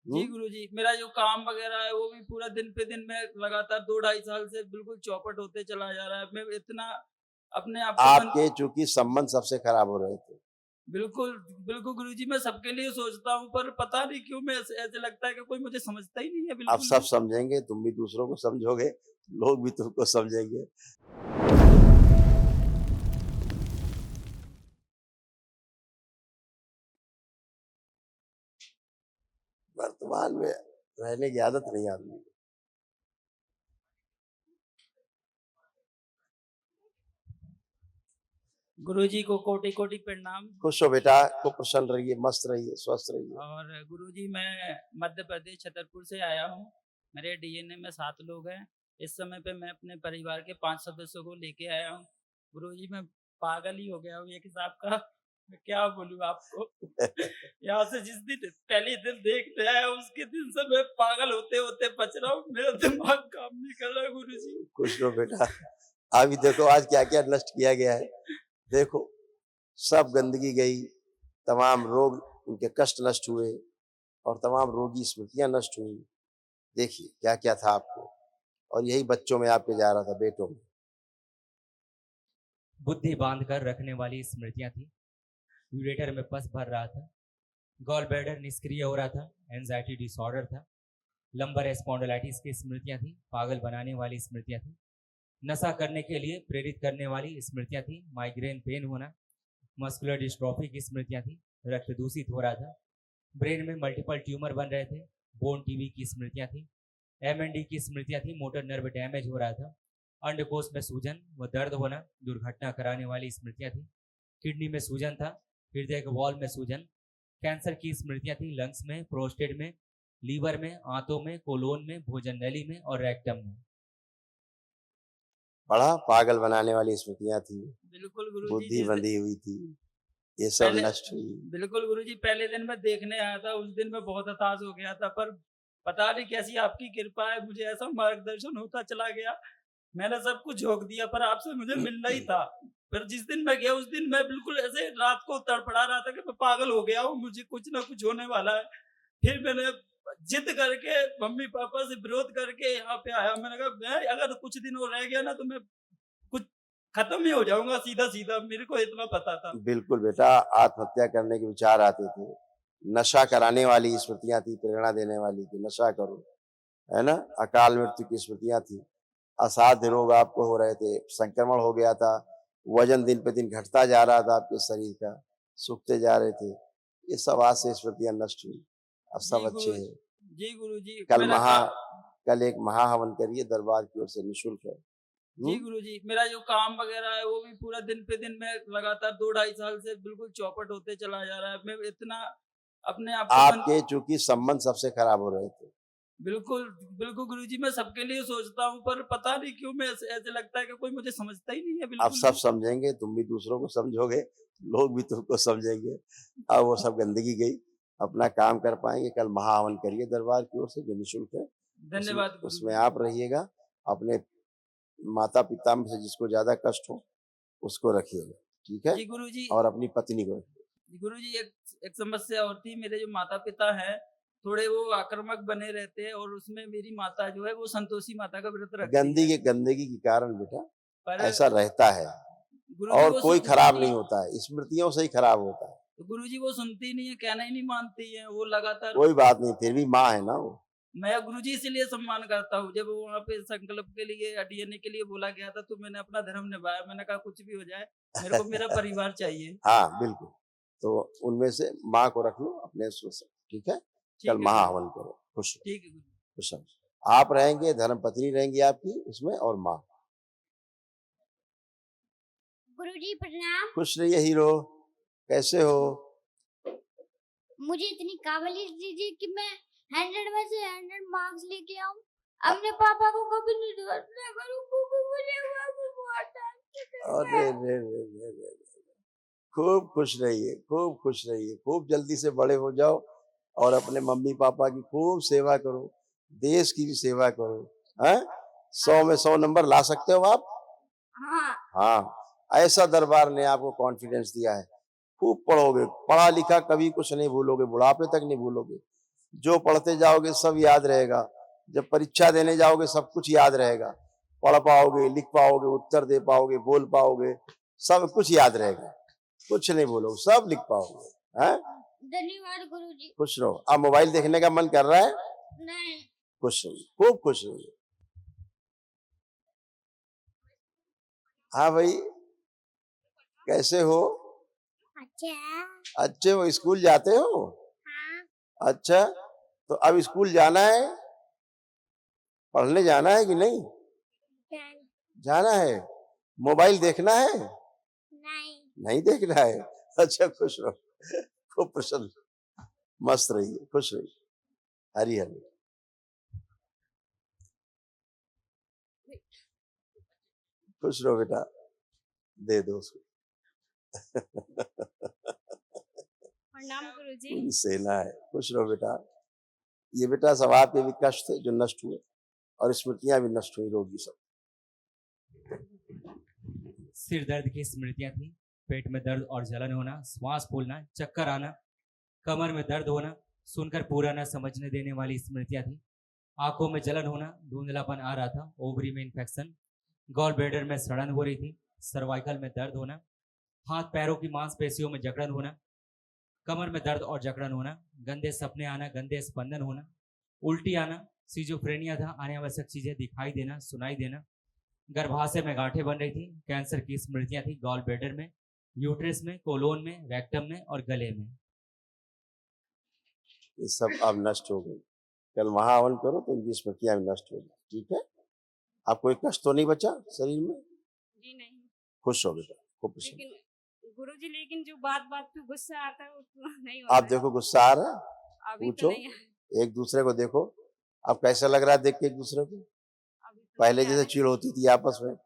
जी गुरुजी, मेरा जो काम वगैरह है वो भी पूरा दिन पे दिन में लगातार 2 ढाई साल से बिल्कुल चौपट होते चला जा रहा है। मैं इतना अपने आप को आपके चूंकि संबंध सबसे खराब हो रहे थे। बिल्कुल, बिल्कुल गुरुजी, मैं सबके लिए सोचता हूँ, पर पता नहीं क्यों मैं ऐसे ऐसे लगता है कि कोई मुझे समझता ही नहीं है अब बिल्कुल सब भी। समझेंगे, तुम भी दूसरों को समझोगे, लोग भी तुमको समझेंगे। वर्तमान में रहने की आदत नहीं आदमी को। गुरुजी को कोटि-कोटि प्रणाम। खुश हो बेटा, खूब प्रसन्न रहिए, मस्त रहिए, स्वस्थ रहिए। और गुरुजी, मैं मध्य प्रदेश छतरपुर से आया हूँ। मेरे डीएनए में 7 लोग हैं। इस समय पे मैं अपने परिवार के 5 सदस्यों को लेके आया हूँ। गुरुजी, मैं पागल ही हो गया हूँ एक हिसाब का। मैं क्या बोलूँ आपको? यहाँ से जिस दिन पहले दिन देखने आया उसके दिन से मैं पागल होते-होते बच रहा हूँ। मेरा दिमाग काम नहीं कर रहा गुरुजी। खुश रहो बेटा। अभी देखो आज क्या-क्या नष्ट किया गया है। देखो, सब गंदगी गई, तमाम रोग उनके कष्ट नष्ट हुए और तमाम रोगी स्मृतियाँ नष्ट हुई। देखिए क्या-क्या था आपको और यही बच्चों में आपके जा रहा था, बेटों में। बुद्धि बांध कर रखने वाली स्मृतियां थी। यूरेटर में पस भर रहा था। गॉल ब्लैडर निष्क्रिय हो रहा था। एंजाइटी डिसऑर्डर था। लंबर स्पॉन्डिलाइटिस की स्मृतियां थी। पागल बनाने वाली स्मृतियां थी। नशा करने के लिए प्रेरित करने वाली स्मृतियां थी। माइग्रेन पेन होना, मस्कुलर डिस्ट्रॉफी की स्मृतियां थी। रक्त दूषित हो रहा था। ब्रेन में मल्टीपल ट्यूमर बन रहे थे। बोन टीवी की स्मृतियां थी। एमएनडी की स्मृतियां थी। मोटर नर्व डैमेज हो रहा था। अंडकोश में सूजन व दर्द होना, दुर्घटना कराने वाली स्मृतियां थी। किडनी में सूजन था। हृदय के वॉल में सूजन। कैंसर की स्मृतियां थी। लंग्स में, प्रोस्टेट में, लीवर में, आंतों में, कोलोन में, भोजन नली में और रेक्टम में। बड़ा पागल बनाने वाली स्मृतियाँ थी, बिल्कुल गुरुजी, बुद्धि जिस दिन बंधी हुई थी, ये सब पहले नष्ट हुई। बिल्कुल गुरुजी, पहले दिन मैं देखने आया था, उस दिन मैं बहुत हताश हो गया था, पर पता नहीं कैसी आपकी कृपा है, मुझे ऐसा मार्गदर्शन होता चला गया। मैंने सब कुछ झोंक दिया, पर आपसे मुझे मिलना ही था। फिर जिस दिन मैं गया उस दिन मैं बिल्कुल ऐसे रात को तड़पड़ा रहा था कि मैं पागल हो गया हूँ, मुझे कुछ ना कुछ होने वाला है। फिर मैंने जिद करके मम्मी-पापा से विरोध करके यहाँ पे आया। मैंने कहा मैं अगर कुछ दिन और रह गया ना तो मैं कुछ खत्म ही हो जाऊँगा सीधा-सीधा, मेरे को इतना पता था। बिल्कुल बेटा, आत्महत्या करने के विचार आते थे। नशा कराने वाली स्मृतियाँ थी, प्रेरणा देने वाली कि नशा करो, है ना? अकाल मृत्यु की स्मृतियाँ थी। असाध्य रोग आपको हो रहे थे, संक्रमण हो गया था, वजन दिन पे दिन घटता जा रहा था आपके शरीर का, सूखते जा रहे थे। ये सब आज से स्मृतियाँ नष्ट हुई। अब सब अच्छे हैं। जी गुरुजी, कल मेरा का कल एक महाहवन करिए, दरबार की ओर से निःशुल्क है। जी हुँ? गुरुजी, मेरा जो काम वगैरह है वो भी पूरा दिन पे दिन में लगातार 2 ढाई साल से बिल्कुल चौपट होते चला जा रहा है। मैं इतना अपने आप को आपके चूँकि संबंध सबसे खराब हो रहे थे। बिल्कुल, बिल्कुल गुरुजी, मैं सबके लिए सोचता हूँ, पर पता नहीं क्यों मैं ऐसे ऐसे लगता है कि कोई मुझे समझता ही नहीं है अब बिल्कुल सब भी। समझेंगे, तुम भी दूसरों को समझोगे, लोग भी तुमको समझेंगे। अब वो सब गंदगी गई, अपना काम कर पाएँगे। कल महाहवन करिए दरबार की ओर से जो निःशुल्क है। उसमें धन्यवाद उसमें गुरुजी। आप रहिएगा, अपने माता-पिता में से जिसको ज़्यादा कष्ट हो, उसको रखिएगा, ठीक है? जी गुरुजी, और अपनी पत्नी को रखिए। गुरुजी, एक एक समस्या और थी। मेरे जो माता-पिता हैं, थोड़े वो आक्रामक बने रहते हैं और उसमें मेरी माता जो है वो संतोषी माता का व्रत रखती है। गंदगी के कारण बेटा पर ऐसा रहता है गुरुजी और वो कोई सुनती खराब नहीं नहीं है। होता है, स्मृतियों से ही खराब होता है। तो गुरुजी वो सुनती नहीं है, कहना ही नहीं मानती है। वो लगातार कोई बात नहीं, फिर भी माँ है ना वो। मैं गुरुजी इसीलिए सम्मान करता हूँ। जब वहाँ पे संकल्प के लिए डीएनए के लिए बोला गया था तो मैंने अपना धर्म निभाया। मैंने कहा कुछ भी हो जाए, मेरे को मेरा परिवार चाहिए। हाँ, बिल्कुल। तो उनमें से माँ को रख लो अपने उसमें से, ठीक है? कल ठीक है गुरुजी, महाहवन करो, खुश रहो, ठीक है गुरुजी। खुश रहो। आप रहेंगे, धर्मपत्नी रहेंगी आपकी उसमें और माँ। गुरुजी प्रणाम। खुश रहिए हीरो, कैसे हो? मुझे इतनी काबिलियत दीजिए कि मैं 100 में से 100 मार्क्स लेके आऊं। अपने पापा को कभी नहीं डांटना करूं क्योंकि मुझे वो बहुत डांटते अरे थे। रे रे रे रे! खूब खुश रहिए, खूब खुश रहिए, खूब जल्दी से बड़े हो जाओ और अपने मम्मी-पापा की खूब सेवा करो, देश की भी सेवा करो, हैं? 100 में 100 नंबर ला सकते हो आप? हाँ। हाँ, ऐसा दरबार ने आपको कॉन्फिडेंस दिया है। खूब पढ़ोगे, पढ़ा लिखा कभी कुछ नहीं भूलोगे, बुढ़ापे तक नहीं भूलोगे। जो पढ़ते जाओगे सब याद रहेगा। जब परीक्षा देने जाओगे सब कुछ याद रहेगा। पढ़ पाओगे, लिख पाओगे, उत्तर दे पाओगे, बोल पाओगे, सब कुछ याद रहेगा। कुछ नहीं बोलोगे, सब लिख पाओगे। हैं? धन्यवाद गुरुजी। खुश रहो। अब मोबाइल देखने का मन कर रहा है? नहीं। खुश रहिए, खूब खुश रहिए। हाँ भाई, कैसे हो? अच्छा। अच्छे हो? स्कूल जाते हो? हाँ। अच्छा, तो अब स्कूल जाना है? पढ़ने जाना है कि नहीं? जाना है। मोबाइल देखना है? नहीं। नहीं देखना है। अच्छा, खुश रहो, खूब प्रसन्न, मस्त रहिए, खुश रहिए। हरी हरी। खुश रहो बेटा, दे दो उसको। प्रणाम गुरुजी। पूरी सेना है। खुश रहो बेटा। ये बेटा सब आपके भी कष्ट थे जो नष्ट हुए, और स्मृतियां भी नष्ट हुई, रोगी सब। सिर दर्द की स्मृतियां थी। पेट में दर्द और जलन होना, श्वास फूलना, चक्कर आना, कमर में दर्द होना, सुनकर पूरा न समझने देने वाली स्मृतियां थी। आंखों में जलन होना, धुंधलापन आ रहा था, ओवरी में इन्फेक्शन, गॉल ब्लैडर में सड़न हो रही थी, सर्वाइकल में दर्द होना, हाथ पैरों की मांसपेशियों में जकड़न होना, कमर में दर्द और जकड़न होना, गंदे सपने आना, गंदे स्पंदन होना, उल्टी आना, सिजोफ्रेनिया था, अनावश्यक चीजें दिखाई देना, सुनाई देना, गर्भाशय में गांठें बन रही थी, कैंसर की स्मृतियां थी, गॉल ब्लैडर में, यूट्रस में, कोलोन में, रेक्टम में और गले में। ये सब अब नष्ट हो गई। कल महाहवन करो तो इनकी स्मृतियां भी नष्ट हो गई। ठीक है? अब कोई कष्ट तो नहीं बचा शरीर में? जी नहीं। खुश हो बेटा, खूब प्रसन्न। लेकिन गुरुजी, लेकिन जो बात बात पे गुस्सा आता है वो तो नहीं आप होता है। देखो गुस्सा आ रहा है? अभी पूछो, तो नहीं है। एक दूसरे को देखो, अब कैसा लग रहा है देख के एक दूसरे को? अभी तो पहले नहीं आ जैसे रहा चिढ़ होती थी आपस में,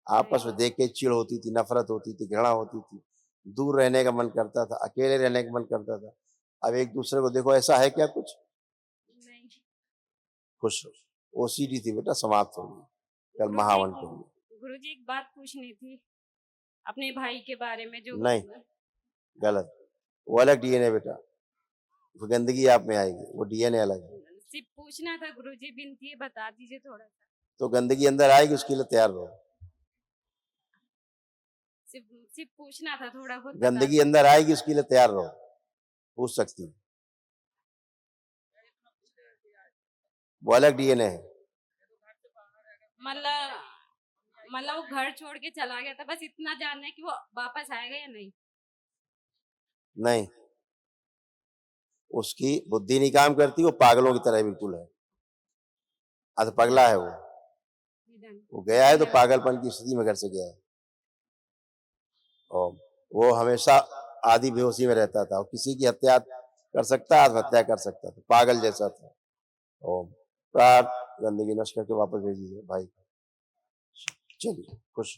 आपस में देख के चिढ़ होती थी, नफरत होती थी, घृणा होती थी, दूर रहने का मन करता था, अकेले रहने का मन करता था। अब एक दूसरे को देखो, ऐसा है क्या कुछ? है। नहीं। खुश हो। ओसीडी थी बेटा, समाप्त हो गई। कल गुरुजी, महावन करिए। गुरुजी एक बात पूछनी थी अपने भाई के बारे में जो नहीं, गलत। वो अलग डीएनए बेटा, वो गंदगी आप में आएगी, वो डीएनए अलग है। सिर्फ पूछना था गुरुजी, विनती है बता दीजिए थोड़ा सा। तो गंदगी अंदर आएगी, उसके लिए तैयार रहो। सिर्फ सिर्फ पूछना था, थोड़ा बहुत बता गंदगी दीजिए। अंदर आएगी, उसके लिए तैयार रहो, पूछ सकती है। वो अलग डीएनए है। मतलब वो घर छोड़ के चला गया था, बस इतना जानना है कि वो वापस आएगा या नहीं। नहीं, उसकी बुद्धि नहीं काम करती, वो पागलों की तरह बिल्कुल है, अध पगला है वो गया है तो पागलपन की स्थिति में घर से गया है। और वो हमेशा आधी बेहोशी में रहता था, और किसी की हत्या कर सकता, आत्महत्या कर सकता था, पागल जैसा था। ओम प्रार्थ गंदगी नष्ट करके वापस भेज दीजिए भाई को। चलिए, खुश।